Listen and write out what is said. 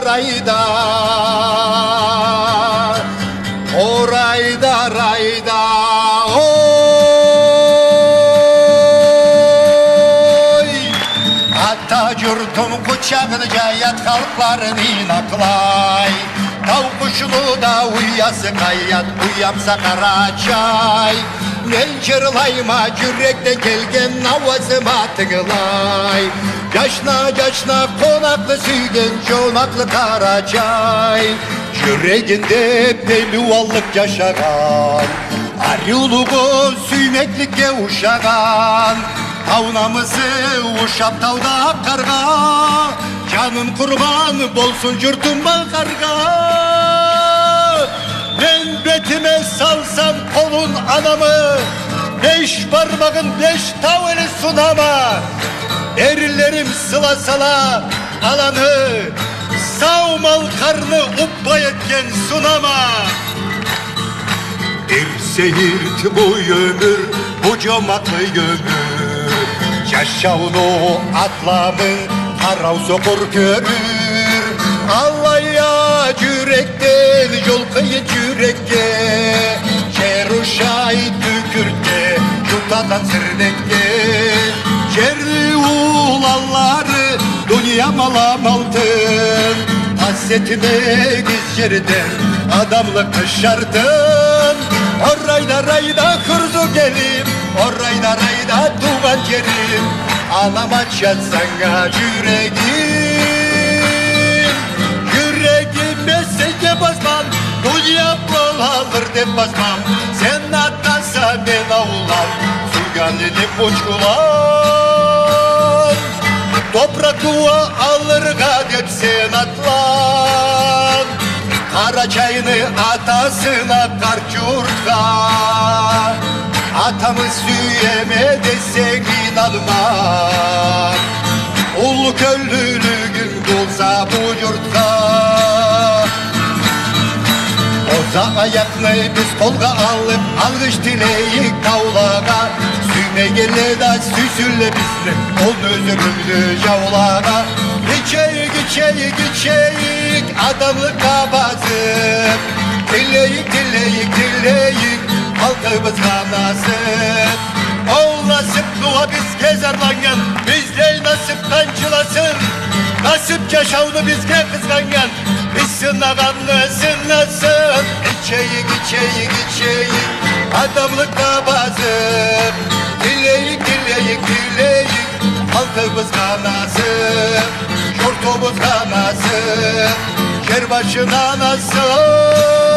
rayda, o rayda rayda, oy. Hatta yurdum kucağınca yat kalklarını aklay. Tav kuşunu da uyasın hayat, uyamsa Karaçay. Ben çırlayma yürekte gelgen avazıma tıgılay. Yaşna konaklı süygen çolaklı Karaçay. Yüreğinde peluvallık yaşagan, arıuluğu süymeklikle uşagan. Tavnamızı uşap tavda karga, canım kurban bolsun yurtumma karga. Ben betime salsam kolun anamı, 5 parmağın 5 tavını sunama. Erlerim sıla sala alanı, savmal karnı uppa etken sunama. Seyirti bu ömür, bu comaklı ömür. Yaşavunu atlamı, harav sokur görür. Allah ya yürekten yol kıyı yürekte. Şeruşay tükürte, yutadan sırnekte. Şerri ulalları, dünya malam altın. Hasretime gizcerden, adamlık kışardın. Orayda rayda kurzu gelim, orayda rayda tuğan yerim. Ağlamaç yatsana yüreğim, yüreğime sence basmam. Dünya bol alır de basmam. Sen atlansa ben avlar, Sulganlı'nı uçkular. Toprak dua alır gadep sen atlan. Karaçayını atasına karçurtka. Atamı süyeme desek inanmam. Ulu köylülüğün bulsa bu yurtka. Oza ayaklı biz kolga alıp algış dileği kavlağa. Süyme gele da süsülle bizle ol özürümlü yavlağa. Geçeyik adamlık kabazım. Dileyik halkımız kanasın. Ol nasip dua biz gezerlangan, bizle nasip kancılasın. Nasip yaşavını bizge kızgangan, biz sınağanlı sınasın. Geçeyik adamlık kabazım. Dileyik halkımız kanasın. Şortumuz kanasın, yer başına nasıl?